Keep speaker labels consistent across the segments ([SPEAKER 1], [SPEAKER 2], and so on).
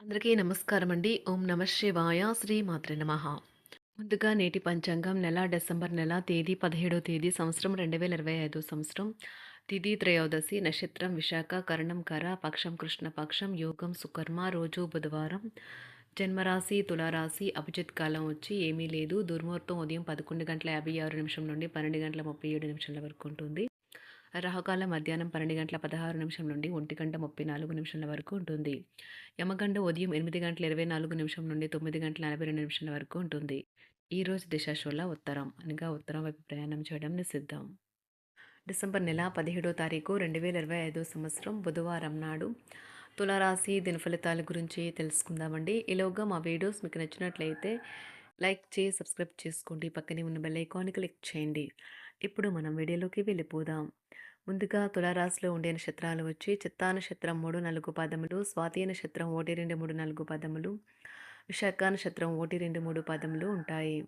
[SPEAKER 1] అందరికీ నమస్కారం అండి. ఓం నమ శివాయ. శ్రీ మాత్రే నమః. ముందుగా నేటి పంచాంగం నెల డిసెంబర్ నెల తేదీ 17వ తేదీ సంవత్సరం 2025 సంవత్సరం. తిథి త్రయోదశి, నక్షత్రం విశాఖ, కరణం కర, పక్షం కృష్ణ పక్షం, యోగం సుకర్మ, రోజు బుధవారం. జన్మరాశి తులారాశి. అభిజిత్ కాలం వచ్చి ఏమీ లేదు. దుర్ముహూర్తం ఉదయం 11:56 నుండి 12:37 వరకు ఉంటుంది. రాహుకాలం మధ్యాహ్నం 12:16 నుండి 1:34 వరకు ఉంటుంది. యమగండ ఉదయం 8:24 నుండి 9:42 వరకు ఉంటుంది. ఈరోజు దిశాశూల ఉత్తరం అనగా ఉత్తరం వైపు ప్రయాణం చేయడం నిషిద్ధం. డిసెంబర్ నెల 17వ తారీఖు 2025 సంవత్సరం బుధవారం నాడు తులారాశి దినఫలితాల గురించి తెలుసుకుందామండి. ఈలోగా మా వీడియోస్ మీకు నచ్చినట్లయితే లైక్ చేసి సబ్స్క్రైబ్ చేసుకోండి. పక్కనే ఉన్న బెల్ ఐకాన్ని క్లిక్ చేయండి. ఇప్పుడు మనం వీడియోలోకి వెళ్ళిపోదాం. ముందుగా తులారాశిలో ఉండే నక్షత్రాలు వచ్చి చిత్తా నక్షత్రం 3, 4 పాదములు, స్వాతి నక్షత్రం 1, 2, 3, 4 పాదములు, విశాఖ నక్షత్రం 1, 2, 3 పాదములు ఉంటాయి.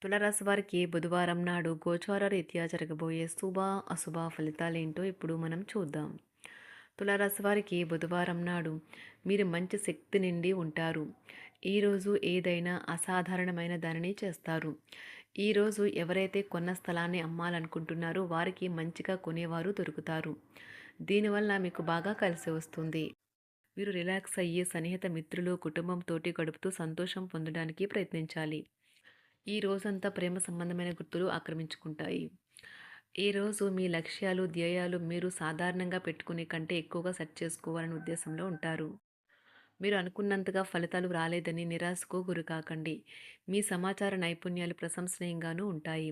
[SPEAKER 1] తులారాశి వారికి బుధవారం నాడు గోచార రీత్యా జరగబోయే శుభ అశుభ ఫలితాలేంటో ఇప్పుడు మనం చూద్దాం. తులారాశి వారికి బుధవారం నాడు మీరు మంచి శక్తి నిండి ఉంటారు. ఈరోజు ఏదైనా అసాధారణమైన దానిని చేస్తారు. ఈరోజు ఎవరైతే కొన్న స్థలాన్ని అమ్మాలనుకుంటున్నారో వారికి మంచిగా కొనేవారు దొరుకుతారు. దీనివల్ల మీకు బాగా కలిసి వస్తుంది. మీరు రిలాక్స్ అయ్యి సన్నిహిత మిత్రులు కుటుంబంతోటి గడుపుతూ సంతోషం పొందడానికి ప్రయత్నించాలి. ఈ రోజంతా ప్రేమ సంబంధమైన గుర్తులు ఆక్రమించుకుంటాయి. ఈరోజు మీ లక్ష్యాలు ధ్యేయాలు మీరు సాధారణంగా పెట్టుకునే కంటే ఎక్కువగా సెట్ చేసుకోవాలనే ఉద్దేశంలో ఉంటారు. మీరు అనుకున్నంతగా ఫలితాలు రాలేదని నిరాశకు గురికాకండి. మీ సమాచార నైపుణ్యాలు ప్రశంసనీయంగానూ ఉంటాయి.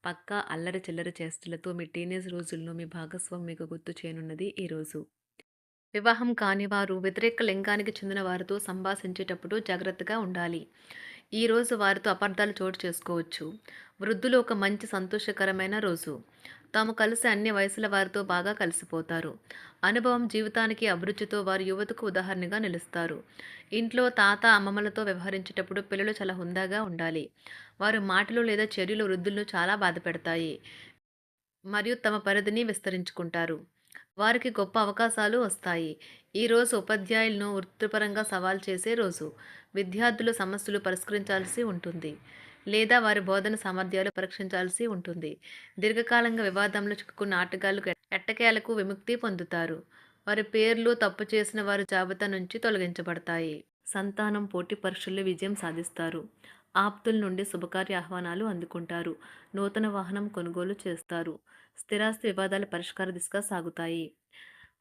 [SPEAKER 1] పక్కా అల్లరి చిల్లరి చేష్టలతో మీ టీనేజ్ రోజుల్లో మీ భాగస్వామి మీకు గుర్తు చేయనున్నది ఈరోజు. వివాహం కాని వారు వ్యతిరేక లింగానికి చెందిన వారితో సంభాషించేటప్పుడు జాగ్రత్తగా ఉండాలి. ఈరోజు వారితో అపార్థాలు చోటు చేసుకోవచ్చు. వృద్ధులు ఒక మంచి సంతోషకరమైన రోజు. తాము కలిసి అన్ని వయసుల వారితో బాగా కలిసిపోతారు. అనుభవం జీవితానికి అభిరుచితో వారు యువతకు ఉదాహరణగా నిలుస్తారు. ఇంట్లో తాత అమ్మమ్మలతో వ్యవహరించేటప్పుడు పిల్లలు చాలా హుందాగా ఉండాలి. వారి మాటలు లేదా చర్యలు వృద్ధులను చాలా బాధపెడతాయి మరియు తమ పరిధిని విస్తరించుకుంటారు. వారికి గొప్ప అవకాశాలు వస్తాయి. ఈరోజు ఉపాధ్యాయులను వృత్తిపరంగా సవాల్ చేసే రోజు. విద్యార్థులు సమస్యలు పరిష్కరించాల్సి ఉంటుంది లేదా వారి బోధన సామర్థ్యాలు పరీక్షించాల్సి ఉంటుంది. దీర్ఘకాలంగా వివాదంలో చిక్కుకున్న ఆటగాళ్లు ఎట్టకేలకు విముక్తి పొందుతారు. వారి పేర్లు తప్పు చేసిన వారి జాబితా నుంచి తొలగించబడతాయి. సంతానం పోటీ పరీక్షల్లో విజయం సాధిస్తారు. ఆప్తుల నుండి శుభకార్య ఆహ్వానాలు అందుకుంటారు. నూతన వాహనం కొనుగోలు చేస్తారు. స్థిరాస్తి వివాదాల పరిష్కార దిశగా సాగుతాయి.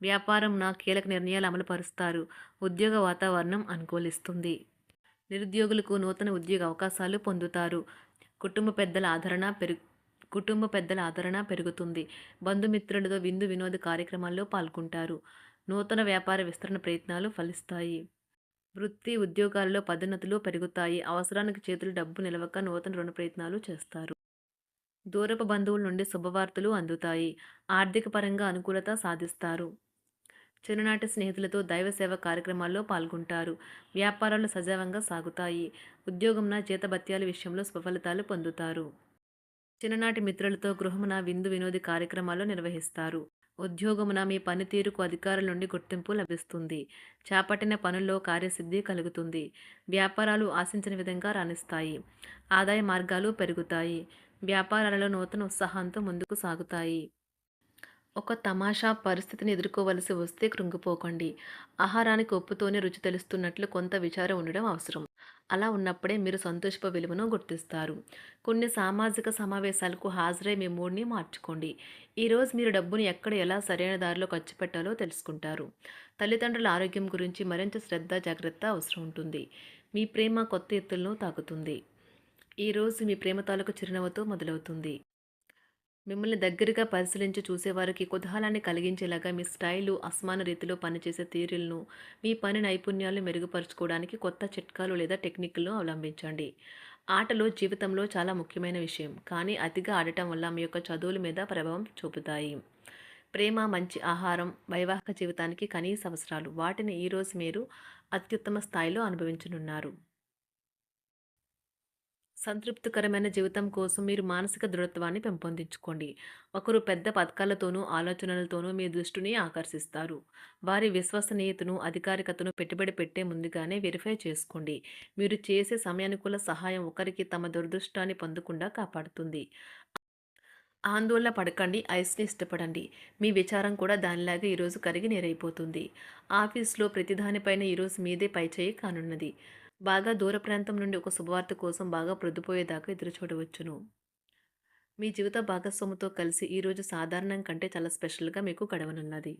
[SPEAKER 1] వ్యాపారంన కీలక నిర్ణయాలు అమలు పరుస్తారు. ఉద్యోగ వాతావరణం అనుకూలిస్తుంది. నిరుద్యోగులకు నూతన ఉద్యోగ అవకాశాలు పొందుతారు. కుటుంబ పెద్దల ఆదరణ పెరుగుతుంది. బంధుమిత్రులతో విందు వినోద కార్యక్రమాల్లో పాల్గొంటారు. నూతన వ్యాపార విస్తరణ ప్రయత్నాలు ఫలిస్తాయి. వృత్తి ఉద్యోగాల్లో పదోన్నతులు పెరుగుతాయి. అవసరానికి చేతులు డబ్బు నిలవక నూతన రుణ ప్రయత్నాలు చేస్తారు. దూరపు బంధువుల నుండి శుభవార్తలు అందుతాయి. ఆర్థిక పరంగా అనుకూలత సాధిస్తారు. చిన్ననాటి స్నేహితులతో దైవ సేవ కార్యక్రమాల్లో పాల్గొంటారు. వ్యాపారాలు సజావంగా సాగుతాయి. ఉద్యోగంన జీతభత్యాల విషయంలో స్వఫలితాలు పొందుతారు. చిన్ననాటి మిత్రులతో గృహమున విందు వినోది కార్యక్రమాలు నిర్వహిస్తారు. ఉద్యోగమున మీ పనితీరుకు అధికారుల నుండి గుర్తింపు లభిస్తుంది. చేపట్టిన పనుల్లో కార్యసిద్ధి కలుగుతుంది. వ్యాపారాలు ఆశించిన విధంగా రాణిస్తాయి. ఆదాయ మార్గాలు పెరుగుతాయి. వ్యాపారాలలో నూతన ఉత్సాహంతో ముందుకు సాగుతాయి. ఒక తమాషా పరిస్థితిని ఎదుర్కోవలసి వస్తే కృంగిపోకండి. ఆహారానికి ఉప్పుతోనే రుచి తెలుస్తున్నట్లు కొంత విచారం ఉండడం అవసరం. అలా ఉన్నప్పుడే మీరు సంతోషపు విలువను గుర్తిస్తారు. కొన్ని సామాజిక సమావేశాలకు హాజరై మీ మూడ్ని మార్చుకోండి. ఈరోజు మీరు డబ్బుని ఎక్కడ ఎలా సరైన దారిలో ఖర్చు పెట్టాలో తెలుసుకుంటారు. తల్లిదండ్రుల ఆరోగ్యం గురించి మరింత శ్రద్ధ జాగ్రత్త అవసరం ఉంటుంది. మీ ప్రేమ కొత్త ఎత్తులను తాకుతుంది. ఈరోజు మీ ప్రేమ తాలూకు చిరునవ్వుతో మొదలవుతుంది. మిమ్మల్ని దగ్గరగా పరిశీలించి చూసేవారికి కుతూహలాన్ని కలిగించేలాగా మీ స్టైలు అసమాన రీతిలో పనిచేసే తీరులను మీ పని నైపుణ్యాలను మెరుగుపరుచుకోవడానికి కొత్త చిట్కాలు లేదా టెక్నిక్లను అవలంబించండి. ఆటలు జీవితంలో చాలా ముఖ్యమైన విషయం, కానీ అతిగా ఆడటం వల్ల మీ యొక్క చదువుల మీద ప్రభావం చూపుతాయి. ప్రేమ, మంచి ఆహారం వైవాహిక జీవితానికి కనీస అవసరాలు. వాటిని ఈరోజు మీరు అత్యుత్తమ స్థాయిలో అనుభవించనున్నారు. సంతృప్తికరమైన జీవితం కోసం మీరు మానసిక దృఢత్వాన్ని పెంపొందించుకోండి. ఒకరు పెద్ద పథకాలతోనూ, ఆలోచనలతోనూ మీ దృష్టిని ఆకర్షిస్తారు. వారి విశ్వసనీయతను, అధికారికతను పెట్టుబడి పెట్టే ముందుగానే వెరిఫై చేసుకోండి. మీరు చేసే సమయానుకూల సహాయం ఒకరికి తమ దురదృష్టాన్ని పొందకుండా కాపాడుతుంది. ఆందోళన పడకండి, ఐస్‌ని ఇష్టపడండి. మీ విచారం కూడా దానిలాగే ఈరోజు కరిగి నీరైపోతుంది. ఆఫీస్‌లో ప్రతిదానిపైన ఈరోజు మీదే పైచేయి కానున్నది. బాగా దూర ప్రాంతం నుండి ఒక శుభవార్త కోసం బాగా ప్రొద్దుపోయేదాకా ఎదురుచూడవచ్చును. మీ జీవిత భాగస్వామితో కలిసి ఈరోజు సాధారణం కంటే చాలా స్పెషల్‌గా మీకు గడవనున్నది.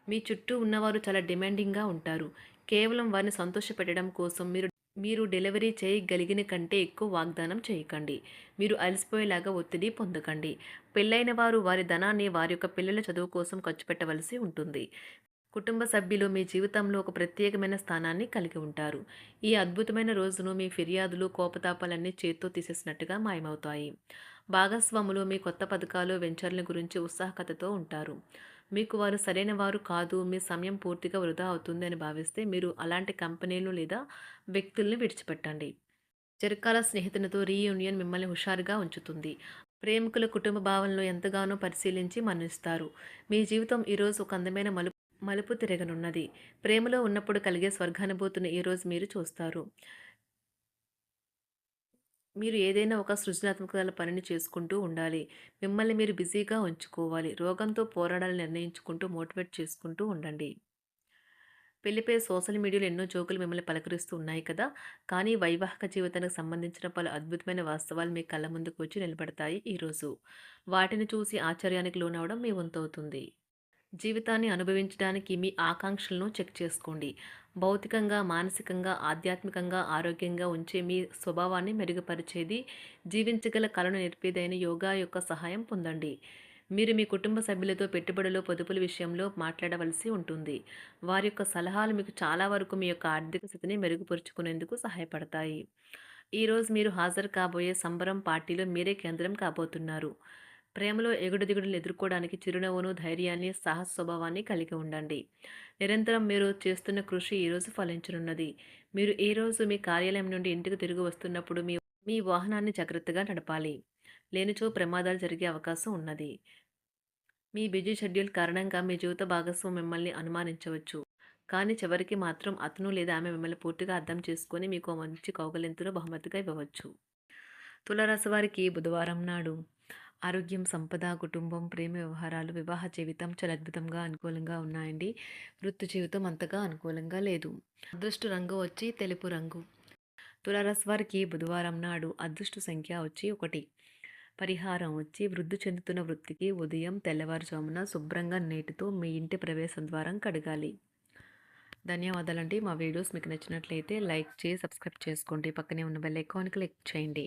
[SPEAKER 1] మీ చుట్టూ ఉన్నవారు చాలా డిమాండింగ్‌గా ఉంటారు. కేవలం వారిని సంతోషపెట్టడం కోసం మీరు మీరు డెలివరీ చేయగలిగిన కంటే ఎక్కువ వాగ్దానం చేయకండి. మీరు అలసిపోయేలాగా ఒత్తిడి పొందకండి. పెళ్లైన వారు వారి ధనాన్ని వారి యొక్క పిల్లల చదువు కోసం ఖర్చు పెట్టవలసి ఉంటుంది. కుటుంబ సభ్యులు మీ జీవితంలో ఒక ప్రత్యేకమైన స్థానాన్ని కలిగి ఉంటారు. ఈ అద్భుతమైన రోజును మీ ఫిర్యాదులు, కోపతాపాలన్నీ చేత్తో తీసేసినట్టుగా మాయమవుతాయి. భాగస్వాములు మీ కొత్త పథకాలు, వెంచర్ల గురించి ఉత్సాహకతతో ఉంటారు. మీకు వారు సరైన వారు కాదు, మీ సమయం పూర్తిగా వృధా అవుతుంది అని భావిస్తే మీరు అలాంటి కంపెనీలు లేదా వ్యక్తుల్ని విడిచిపెట్టండి. చిరకాల స్నేహితునితో రీయూనియన్ మిమ్మల్ని హుషారుగా ఉంచుతుంది. ప్రేమికుల కుటుంబ భావనలు ఎంతగానో పరిశీలించి మన్నిస్తారు. మీ జీవితం ఈరోజు ఒక అందమైన మలుపు తిరగనున్నది. ప్రేమలో ఉన్నప్పుడు కలిగే స్వర్గానుభూతిని ఈరోజు మీరు చూస్తారు. మీరు ఏదైనా ఒక సృజనాత్మక పనిని చేసుకుంటూ ఉండాలి. మిమ్మల్ని మీరు బిజీగా ఉంచుకోవాలి. రోగంతో పోరాడాలని నిర్ణయించుకుంటూ మోటివేట్ చేసుకుంటూ ఉండండి. పెళ్లిపై సోషల్ మీడియాలో ఎన్నో జోకులు మిమ్మల్ని పలకరిస్తూ ఉన్నాయి కదా! కానీ వైవాహిక జీవితానికి సంబంధించిన పలు అద్భుతమైన వాస్తవాలు మీ కళ్ళ ముందుకు వచ్చి నిలబడతాయి ఈరోజు. వాటిని చూసి ఆశ్చర్యానికి లోనవ్వడం మీ వంతవుతుంది. జీవితాన్ని అనుభవించడానికి మీ ఆకాంక్షలను చెక్ చేసుకోండి. భౌతికంగా, మానసికంగా, ఆధ్యాత్మికంగా ఆరోగ్యంగా ఉంచే మీ స్వభావాన్ని మెరుగుపరిచేది, జీవించగల కళను నేర్పేదైన యోగా యొక్క సహాయం పొందండి. మీరు మీ కుటుంబ సభ్యులతో పెట్టుబడులు, పొదుపుల విషయంలో మాట్లాడవలసి ఉంటుంది. వారి యొక్క సలహాలు మీకు చాలా వరకు మీ యొక్క ఆర్థిక స్థితిని మెరుగుపరుచుకునేందుకు సహాయపడతాయి. ఈరోజు మీరు హాజరు కాబోయే సంబరం పార్టీలో మీరే కేంద్రం కాబోతున్నారు. ప్రేమలో ఎగుడుదిగుడులు ఎదుర్కోవడానికి చిరునవ్వును, ధైర్యాన్ని, సాహస స్వభావాన్ని కలిగి ఉండండి. నిరంతరం మీరు చేస్తున్న కృషి ఈరోజు ఫలించనున్నది. మీరు ఈ రోజు మీ కార్యాలయం నుండి ఇంటికి తిరిగి వస్తున్నప్పుడు మీ మీ వాహనాన్ని జాగ్రత్తగా నడపాలి. లేనిచో ప్రమాదాలు జరిగే అవకాశం ఉన్నది. మీ బిజీ షెడ్యూల్ కారణంగా మీ జీవిత భాగస్వామి మిమ్మల్ని అనుమానించవచ్చు. కానీ చివరికి మాత్రం అతను లేదా ఆమె మిమ్మల్ని పూర్తిగా అర్థం చేసుకొని మీకు ఓ మంచి కౌగిలింతను బహుమతిగా ఇవ్వవచ్చు. తులారాశి వారికి బుధవారం నాడు ఆరోగ్యం, సంపద, కుటుంబం, ప్రేమ వ్యవహారాలు, వివాహ జీవితం చాలా అద్భుతంగా అనుకూలంగా ఉన్నాయండి. వృత్తి జీవితం అంతగా అనుకూలంగా లేదు. అదృష్ట రంగు వచ్చి తెలుపు రంగు. తులారాశి వారికి బుధవారం నాడు అదృష్ట సంఖ్య వచ్చి 1. పరిహారం వచ్చి వృద్ధి చెందుతున్న వృత్తికి ఉదయం తెల్లవారుజామున శుభ్రంగా నీటితో మీ ఇంటి ప్రవేశ ద్వారం కడగాలి. ధన్యవాదాలండి. మా వీడియోస్ మీకు నచ్చినట్లయితే లైక్ చేసి సబ్స్క్రైబ్ చేసుకోండి. పక్కనే ఉన్న బెల్ ఐకాన్ క్లిక్ చేయండి.